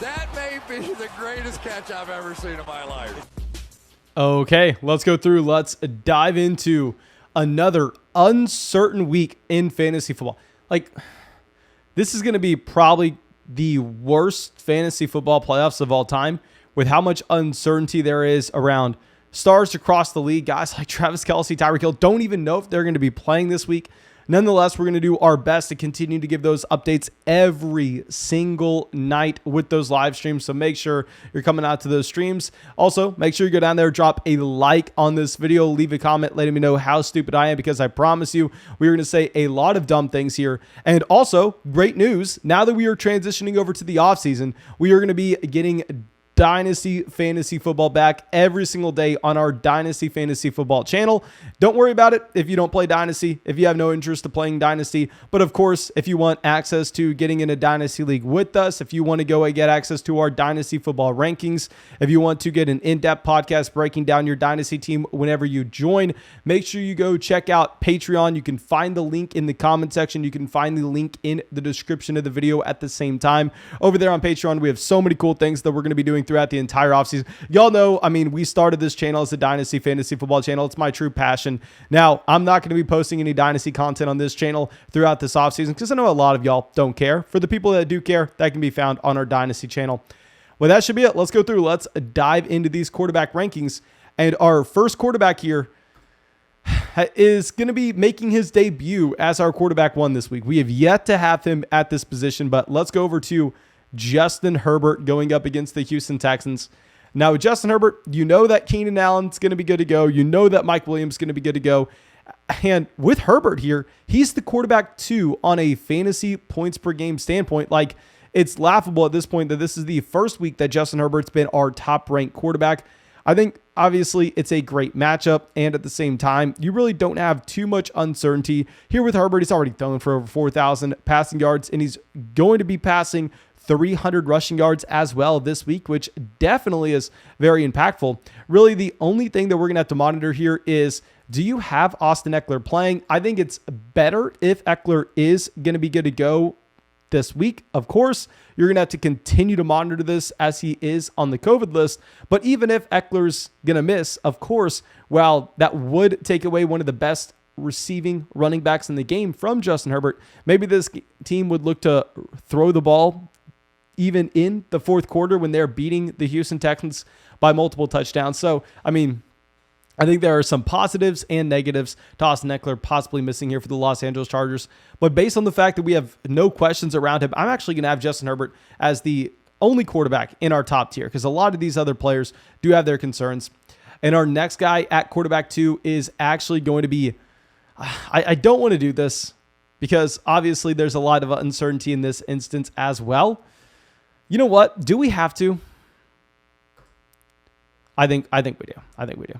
That may be the greatest catch I've ever seen in my life. Okay, let's go through. Let's dive into another uncertain week in fantasy football. Like, this is going to be probably the worst fantasy football playoffs of all time with how much uncertainty there is around stars across the league. Guys like Travis Kelce, Tyreek Hill don't even know if they're going to be playing this week. Nonetheless, we're going to do our best to continue to give those updates every single night with those live streams. So make sure you're coming out to those streams. Also, make sure you go down there, drop a like on this video, leave a comment letting me know how stupid I am, because I promise you we're going to say a lot of dumb things here. And also, great news, now that we are transitioning over to the offseason, we are going to be getting Dynasty Fantasy Football back every single day on our Dynasty Fantasy Football channel. Don't worry about it if you don't play Dynasty, if you have no interest in playing Dynasty. But of course, if you want access to getting in a Dynasty League with us, if you want to go and get access to our Dynasty Football rankings, if you want to get an in-depth podcast breaking down your Dynasty team whenever you join, make sure you go check out Patreon. You can find the link in the comment section. You can find the link in the description of the video at the same time. Over there on Patreon, we have so many cool things that we're going to be doing throughout the entire offseason. Y'all know, I mean, we started this channel as a Dynasty Fantasy Football channel. It's my true passion. Now, I'm not going to be posting any Dynasty content on this channel throughout this offseason because I know a lot of y'all don't care. For the people that do care, that can be found on our Dynasty channel. Well, that should be it. Let's go through. Let's dive into these quarterback rankings. And our first quarterback here is going to be making his debut as our quarterback one this week. We have yet to have him at this position, but let's go over to Justin Herbert going up against the Houston Texans. Now, with Justin Herbert, you know that Keenan Allen's going to be good to go. You know that Mike Williams is going to be good to go. And with Herbert here, he's the quarterback 2 on a fantasy points per game standpoint. Like, it's laughable at this point that this is the first week that Justin Herbert's been our top-ranked quarterback. I think, obviously, it's a great matchup, and at the same time, you really don't have too much uncertainty. Here with Herbert, he's already thrown for over 4,000 passing yards, and he's going to be passing 300 rushing yards as well this week, which definitely is very impactful. Really, the only thing that we're going to have to monitor here is, do you have Austin Eckler playing? I think it's better if Eckler is going to be good to go this week. Of course, you're going to have to continue to monitor this as he is on the COVID list. But even if Eckler's going to miss, of course, while that would take away one of the best receiving running backs in the game from Justin Herbert, maybe this team would look to throw the ball even in the fourth quarter when they're beating the Houston Texans by multiple touchdowns. So, I mean, I think there are some positives and negatives to Austin Eckler possibly missing here for the Los Angeles Chargers. But based on the fact that we have no questions around him, I'm actually going to have Justin Herbert as the only quarterback in our top tier because a lot of these other players do have their concerns. And our next guy at quarterback 2 is actually going to be, I don't want to do this because obviously there's a lot of uncertainty in this instance as well. You know what? Do we have to? I think we do. I think we do.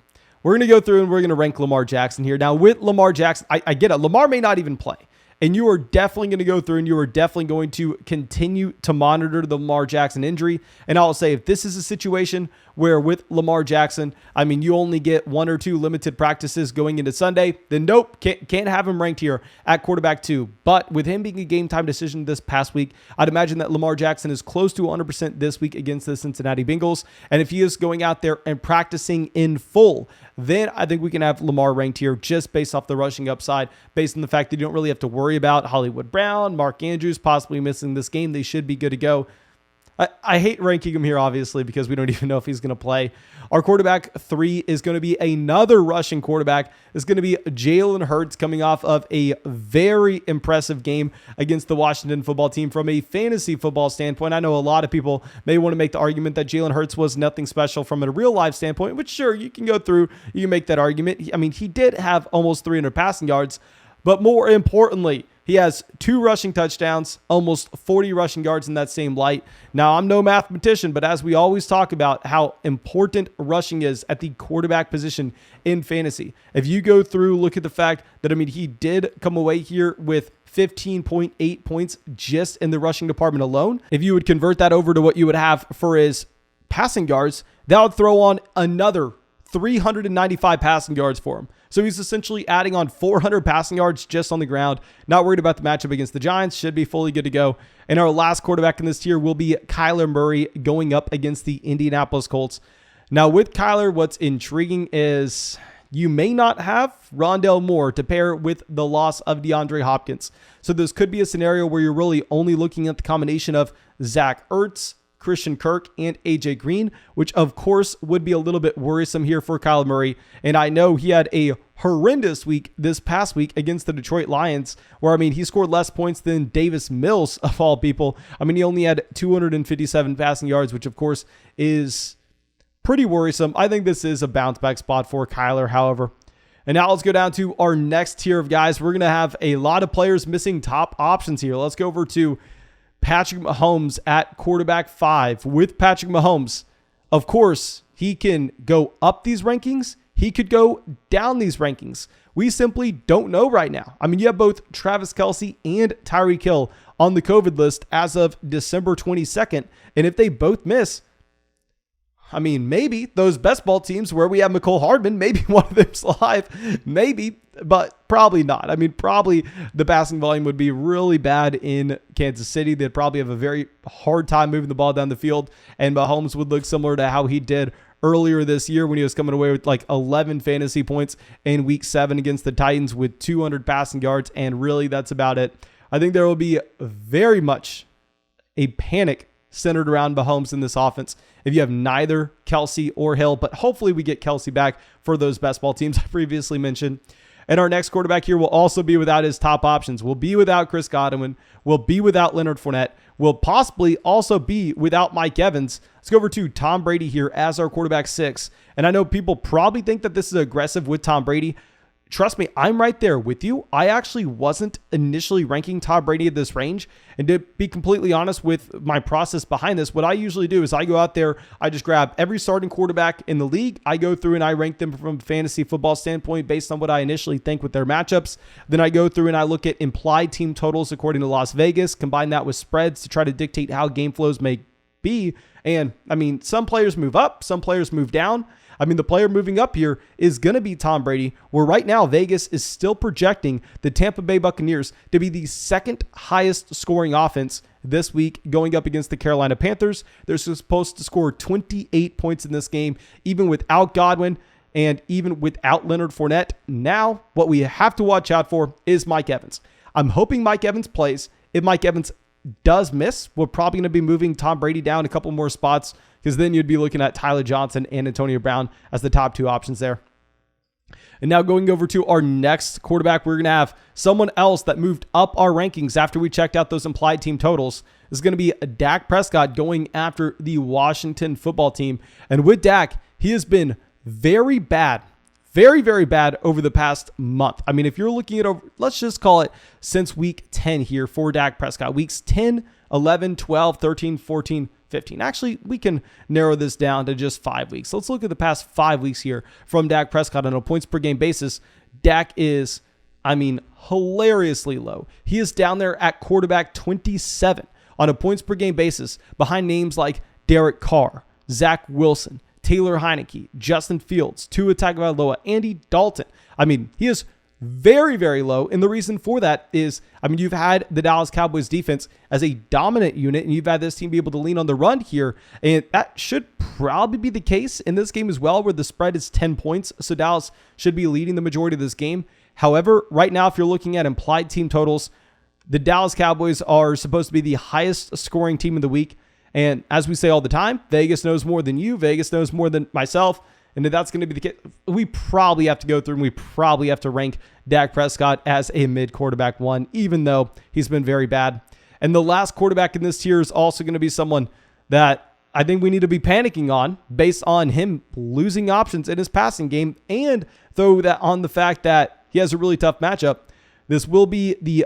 We're going to go through and we're going to rank Lamar Jackson here. Now, with Lamar Jackson, I get it. Lamar may not even play. And you are definitely going to go through and you are definitely going to continue to monitor the Lamar Jackson injury. And I'll say, if this is a situation where with Lamar Jackson, I mean, you only get 1 or 2 limited practices going into Sunday, then nope, can't have him ranked here at quarterback 2. But with him being a game time decision this past week, I'd imagine that Lamar Jackson is close to 100% this week against the Cincinnati Bengals. And if he is going out there and practicing in full, then I think we can have Lamar ranked here just based off the rushing upside, based on the fact that you don't really have to worry about Hollywood Brown, Mark Andrews possibly missing this game. They should be good to go. I hate ranking him here, obviously, because we don't even know if he's going to play. Our quarterback 3 is going to be another rushing quarterback. It's going to be Jalen Hurts coming off of a very impressive game against the Washington football team from a fantasy football standpoint. I know a lot of people may want to make the argument that Jalen Hurts was nothing special from a real life standpoint, which sure, you can go through, you can make that argument. I mean, he did have almost 300 passing yards, but more importantly, he has 2 rushing touchdowns, almost 40 rushing yards in that same light. Now, I'm no mathematician, but as we always talk about how important rushing is at the quarterback position in fantasy. If you go through, look at the fact that, I mean, he did come away here with 15.8 points just in the rushing department alone. If you would convert that over to what you would have for his passing yards, that would throw on another 395 passing yards for him. So he's essentially adding on 400 passing yards just on the ground. Not worried about the matchup against the Giants. Should be fully good to go. And our last quarterback in this tier will be Kyler Murray going up against the Indianapolis Colts. Now with Kyler, what's intriguing is you may not have Rondale Moore to pair with the loss of DeAndre Hopkins. So this could be a scenario where you're really only looking at the combination of Zach Ertz, Christian Kirk, and AJ Green, which of course would be a little bit worrisome here for Kyler Murray. And I know he had a horrendous week this past week against the Detroit Lions, where, he scored less points than Davis Mills, of all people. He only had 257 passing yards, which of course is pretty worrisome. I think this is a bounce back spot for Kyler, however. And now let's go down to our next tier of guys. We're going to have a lot of players missing top options here. Let's go over to Patrick Mahomes at quarterback 5. With Patrick Mahomes, of course, he can go up these rankings. He could go down these rankings. We simply don't know right now. You have both Travis Kelce and Tyreek Hill on the COVID list as of December 22nd. And if they both miss, maybe those best ball teams where we have McCole Hardman, maybe one of them's live, maybe, but probably not. Probably the passing volume would be really bad in Kansas City. They'd probably have a very hard time moving the ball down the field, and Mahomes would look similar to how he did earlier this year when he was coming away with like 11 fantasy points in week 7 against the Titans with 200 passing yards, and really that's about it. I think there will be very much a panic centered around Mahomes in this offense if you have neither Kelce or Hill, but hopefully we get Kelce back for those best ball teams I previously mentioned. And our next quarterback here will also be without his top options. We'll be without Chris Godwin. We'll be without Leonard Fournette. We'll possibly also be without Mike Evans. Let's go over to Tom Brady here as our quarterback 6. And I know people probably think that this is aggressive with Tom Brady. Trust me, I'm right there with you. I actually wasn't initially ranking Tom Brady at this range. And to be completely honest with my process behind this, what I usually do is I go out there, I just grab every starting quarterback in the league. I go through and I rank them from a fantasy football standpoint based on what I initially think with their matchups. Then I go through and I look at implied team totals according to Las Vegas, combine that with spreads to try to dictate how game flows may be. And some players move up, some players move down. The player moving up here is going to be Tom Brady, where right now Vegas is still projecting the Tampa Bay Buccaneers to be the second highest scoring offense this week going up against the Carolina Panthers. They're supposed to score 28 points in this game, even without Godwin and even without Leonard Fournette. Now, what we have to watch out for is Mike Evans. I'm hoping Mike Evans plays. If Mike Evans does miss, we're probably going to be moving Tom Brady down a couple more spots, because then you'd be looking at Tyler Johnson and Antonio Brown as the top 2 options there. And now going over to our next quarterback, we're going to have someone else that moved up our rankings after we checked out those implied team totals. This is going to be Dak Prescott going after the Washington football team. And with Dak, he has been very bad. Very, very bad over the past month. If you're looking at, let's just call it since week 10 here for Dak Prescott. Weeks 10, 11, 12, 13, 14, 15. Actually, we can narrow this down to just 5 weeks. Let's look at the past 5 weeks here from Dak Prescott on a points per game basis. Dak is, hilariously low. He is down there at quarterback 27 on a points per game basis behind names like Derek Carr, Zach Wilson, Taylor Heineke, Justin Fields, Tua Tagovailoa, Andy Dalton. He is very, very low. And the reason for that is, you've had the Dallas Cowboys defense as a dominant unit, and you've had this team be able to lean on the run here. And that should probably be the case in this game as well, where the spread is 10 points. So Dallas should be leading the majority of this game. However, right now, if you're looking at implied team totals, the Dallas Cowboys are supposed to be the highest scoring team of the week. And as we say all the time, Vegas knows more than you. Vegas knows more than myself. And if that's going to be the case, we probably have to go through and we probably have to rank Dak Prescott as a mid quarterback 1, even though he's been very bad. And the last quarterback in this tier is also going to be someone that I think we need to be panicking on based on him losing options in his passing game, and throw that on the fact that he has a really tough matchup. This will be the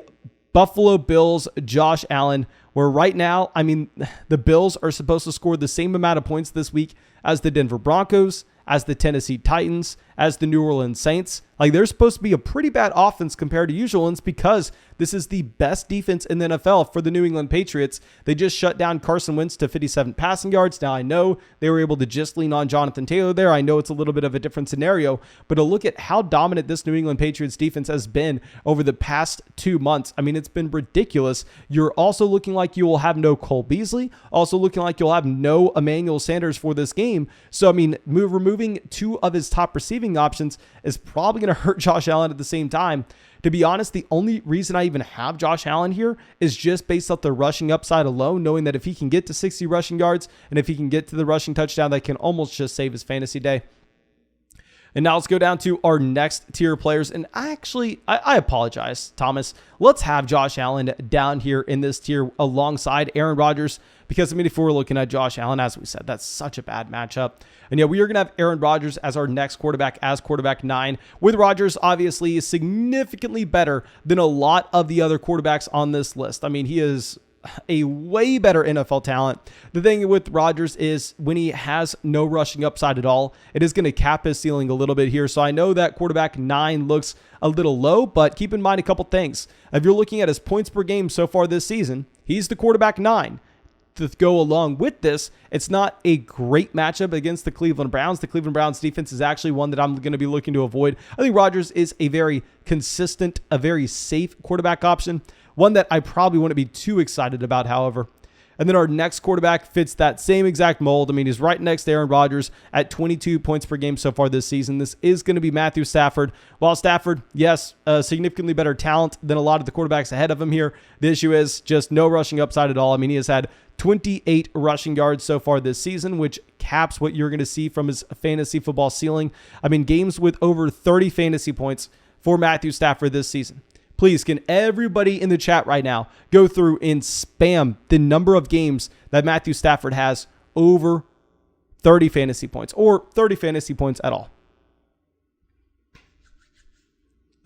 Buffalo Bills, Josh Allen, where right now, the Bills are supposed to score the same amount of points this week as the Denver Broncos, as the Tennessee Titans, as the New Orleans Saints. They're supposed to be a pretty bad offense compared to usual, and it's because This is the best defense in the NFL for the New England Patriots. They just shut down Carson Wentz to 57 passing yards. Now, I know they were able to just lean on Jonathan Taylor there. I know it's a little bit of a different scenario, but to look at how dominant this New England Patriots defense has been over the past 2 months, I mean, it's been ridiculous. You're also looking like you will have no Cole Beasley, also looking like you'll have no Emmanuel Sanders for this game. So, I mean, removing 2 of his top receiving options is probably going to hurt Josh Allen at the same time. To be honest, the only reason I even have Josh Allen here is just based off the rushing upside alone, knowing that if he can get to 60 rushing yards and if he can get to the rushing touchdown, that can almost just save his fantasy day. And now let's go down to our next tier of players. And actually, I apologize, Thomas. Let's have Josh Allen down here in this tier alongside Aaron Rodgers. Because, I mean, if we're looking at Josh Allen, as we said, that's such a bad matchup. And yeah, we are going to have Aaron Rodgers as our next quarterback, as quarterback 9. With Rodgers, obviously, is significantly better than a lot of the other quarterbacks on this list. I mean, he is a way better NFL talent. The thing with Rodgers is when he has no rushing upside at all, it is going to cap his ceiling a little bit here. So I know that quarterback 9 looks a little low, but keep in mind a couple things. If you're looking at his points per game so far this season, he's the quarterback 9. To go along with this, it's not a great matchup against the Cleveland Browns. The Cleveland Browns defense is actually one that I'm going to be looking to avoid. I think Rodgers is a very consistent, a very safe quarterback option, one that I probably wouldn't be too excited about, however. And then our next quarterback fits that same exact mold. I mean, he's right next to Aaron Rodgers at 22 points per game so far this season. This is going to be Matthew Stafford. While Stafford, yes, significantly better talent than a lot of the quarterbacks ahead of him here, the issue is just no rushing upside at all. I mean, he has had 28 rushing yards so far this season, which caps what you're going to see from his fantasy football ceiling. I mean, games with over 30 fantasy points for Matthew Stafford this season. Please, can everybody in the chat right now go through and spam the number of games that Matthew Stafford has over 30 fantasy points or 30 fantasy points at all?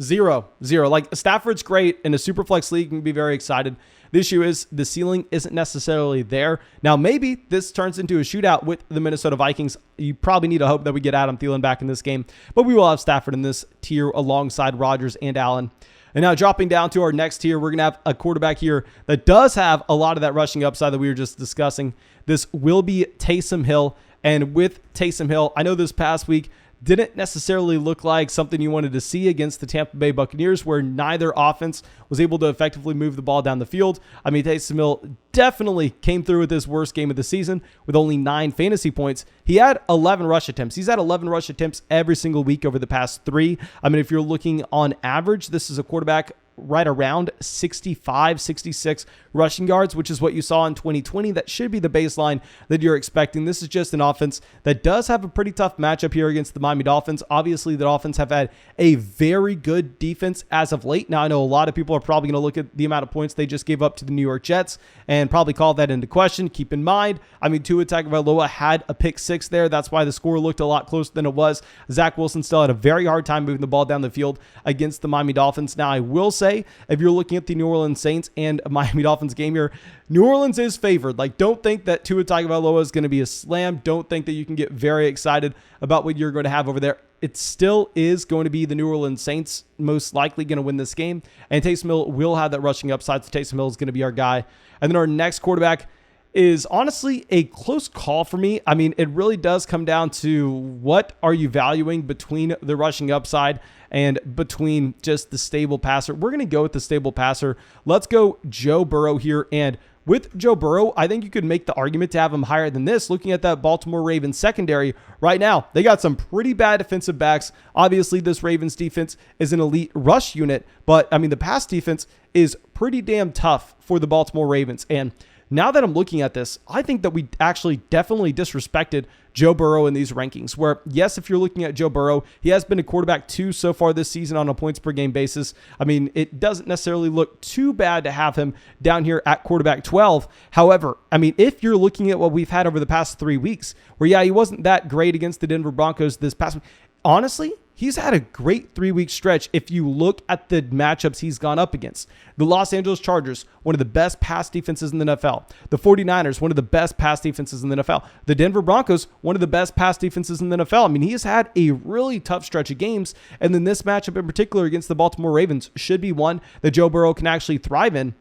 Zero. Like, Stafford's great in a super flex league. You can be very excited. The issue is the ceiling isn't necessarily there. Now, maybe this turns into a shootout with the Minnesota Vikings. You probably need to hope that we get Adam Thielen back in this game, but we will have Stafford in this tier alongside Rodgers and Allen. And now dropping down to our next tier, we're going to have a quarterback here that does have a lot of that rushing upside that we were just discussing. This will be Taysom Hill. And with Taysom Hill, I know this past week didn't necessarily look like something you wanted to see against the Tampa Bay Buccaneers, where neither offense was able to effectively move the ball down the field. I mean, Taysom Hill definitely came through with his worst game of the season with only 9 fantasy points. He had 11 rush attempts. He's had 11 rush attempts every single week over the past 3. I mean, if you're looking on average, this is a quarterback right around 65, 66 rushing yards, which is what you saw in 2020. That should be the baseline that you're expecting. This is just an offense that does have a pretty tough matchup here against the Miami Dolphins. Obviously, the Dolphins have had a very good defense as of late. Now, I know a lot of people are probably going to look at the amount of points they just gave up to the New York Jets and probably call that into question. Keep in mind, I mean, Tua Tagovailoa had a pick 6 there. That's why the score looked a lot closer than it was. Zach Wilson still had a very hard time moving the ball down the field against the Miami Dolphins. Now, I will say, if you're looking at the New Orleans Saints and Miami Dolphins game here, New Orleans is favored. Like, don't think that Tua Tagovailoa is going to be a slam. Don't think that you can get very excited about what you're going to have over there. It still is going to be the New Orleans Saints most likely going to win this game. And Taysom Hill will have that rushing upside, so Taysom Hill is going to be our guy. And then our next quarterback is honestly a close call for me. I mean, it really does come down to what are you valuing between the rushing upside and between just the stable passer. We're going to go with the stable passer. Let's go Joe Burrow here. And with Joe Burrow, I think you could make the argument to have him higher than this. Looking at that Baltimore Ravens secondary right now, they got some pretty bad defensive backs. Obviously, this Ravens defense is an elite rush unit, but I mean, the pass defense is pretty damn tough for the Baltimore Ravens. And now that I'm looking at this, I think that we actually definitely disrespected Joe Burrow in these rankings, where, yes, if you're looking at Joe Burrow, he has been a quarterback 2 so far this season on a points per game basis. I mean, it doesn't necessarily look too bad to have him down here at quarterback 12. However, I mean, if you're looking at what we've had over the past 3 weeks, where, yeah, he wasn't that great against the Denver Broncos this past week, honestly, he's had a great 3-week stretch if you look at the matchups he's gone up against. The Los Angeles Chargers, one of the best pass defenses in the NFL. The 49ers, one of the best pass defenses in the NFL. The Denver Broncos, one of the best pass defenses in the NFL. I mean, he has had a really tough stretch of games, and then this matchup in particular against the Baltimore Ravens should be one that Joe Burrow can actually thrive in.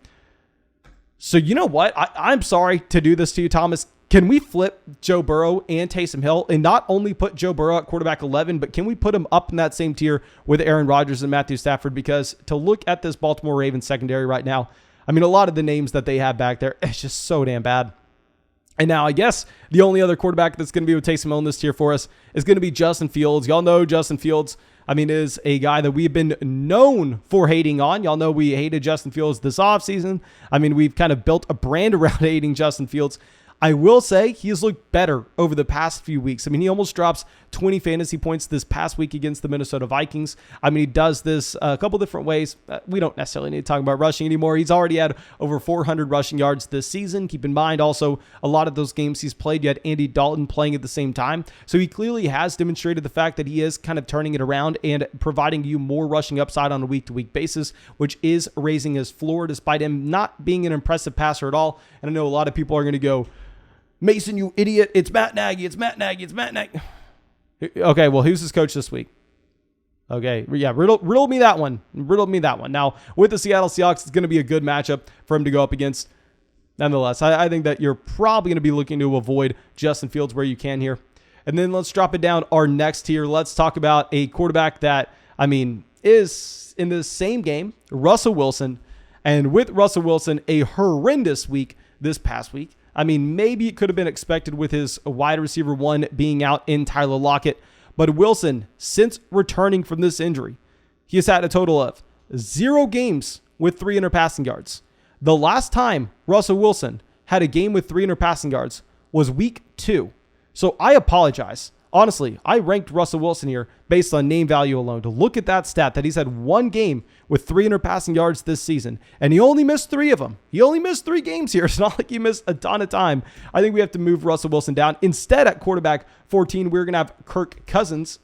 So you know what? I'm sorry to do this to you, Thomas. Can we flip Joe Burrow and Taysom Hill and not only put Joe Burrow at quarterback 11, but can we put him up in that same tier with Aaron Rodgers and Matthew Stafford? Because to look at this Baltimore Ravens secondary right now, I mean, a lot of the names that they have back there, it's just so damn bad. And now I guess the only other quarterback that's going to be with Taysom Hill in this tier for us is going to be Justin Fields. Y'all know Justin Fields, I mean, is a guy that we've been known for hating on. Y'all know we hated Justin Fields this offseason. I mean, we've kind of built a brand around hating Justin Fields. I will say he has looked better over the past few weeks. I mean, he almost drops 20 fantasy points this past week against the Minnesota Vikings. I mean, he does this a couple different ways. We don't necessarily need to talk about rushing anymore. He's already had over 400 rushing yards this season. Keep in mind also a lot of those games he's played, you had Andy Dalton playing at the same time. So he clearly has demonstrated the fact that he is kind of turning it around and providing you more rushing upside on a week-to-week basis, which is raising his floor despite him not being an impressive passer at all. And I know a lot of people are going to go, Mason, you idiot. It's Matt Nagy. It's Matt Nagy. It's Matt Nagy. Okay, well, who's his coach this week? Okay, yeah, riddle me that one. Riddle me that one. Now, with the Seattle Seahawks, it's going to be a good matchup for him to go up against. Nonetheless, I think that you're probably going to be looking to avoid Justin Fields where you can here. And then let's drop it down our next tier. Let's talk about a quarterback that, I mean, is in the same game, Russell Wilson. And with Russell Wilson, a horrendous week this past week. I mean, maybe it could have been expected with his wide receiver one being out in Tyler Lockett. But Wilson, since returning from this injury, he has had a total of 0 games with 300 passing yards. The last time Russell Wilson had a game with 300 passing yards was week 2. So I apologize. Honestly, I ranked Russell Wilson here based on name value alone. To look at that stat, that he's had 1 game with 300 passing yards this season, and he only missed 3 of them. He only missed 3 games here. It's not like he missed a ton of time. I think we have to move Russell Wilson down. Instead, at quarterback 14, we're going to have Kirk Cousins.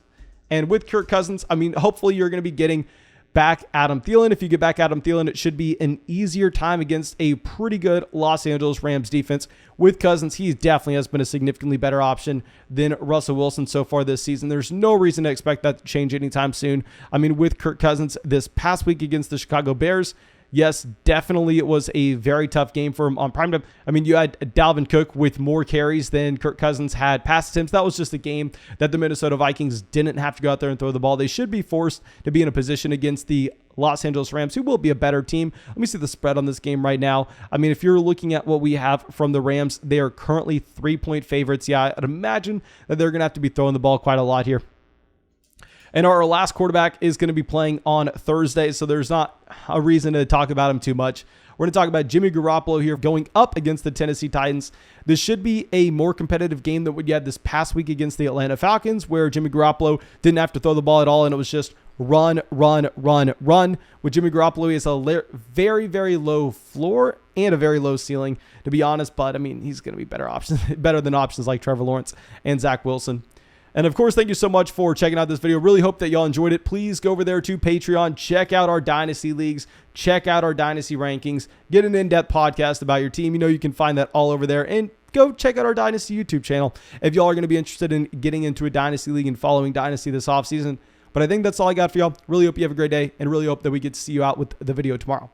And with Kirk Cousins, I mean, hopefully you're going to be getting back Adam Thielen. If you get back Adam Thielen, it should be an easier time against a pretty good Los Angeles Rams defense. With Cousins, he definitely has been a significantly better option than Russell Wilson so far this season. There's no reason to expect that to change anytime soon. I mean, with Kirk Cousins this past week against the Chicago Bears, yes, definitely it was a very tough game for him on primetime. I mean, you had Dalvin Cook with more carries than Kirk Cousins had pass attempts. That was just a game that the Minnesota Vikings didn't have to go out there and throw the ball. They should be forced to be in a position against the Los Angeles Rams, who will be a better team. Let me see the spread on this game right now. I mean, if you're looking at what we have from the Rams, they are currently 3-point favorites. Yeah, I'd imagine that they're going to have to be throwing the ball quite a lot here. And our last quarterback is going to be playing on Thursday, so there's not a reason to talk about him too much. We're going to talk about Jimmy Garoppolo here going up against the Tennessee Titans. This should be a more competitive game than what you had this past week against the Atlanta Falcons, where Jimmy Garoppolo didn't have to throw the ball at all, and it was just run. With Jimmy Garoppolo, he has a very, very low floor and a very low ceiling, to be honest. But, I mean, he's going to be better than options like Trevor Lawrence and Zach Wilson. And of course, thank you so much for checking out this video. Really hope that y'all enjoyed it. Please go over there to Patreon. Check out our Dynasty Leagues. Check out our Dynasty Rankings. Get an in-depth podcast about your team. You know you can find that all over there. And go check out our Dynasty YouTube channel if y'all are going to be interested in getting into a Dynasty League and following Dynasty this offseason. But I think that's all I got for y'all. Really hope you have a great day and really hope that we get to see you out with the video tomorrow.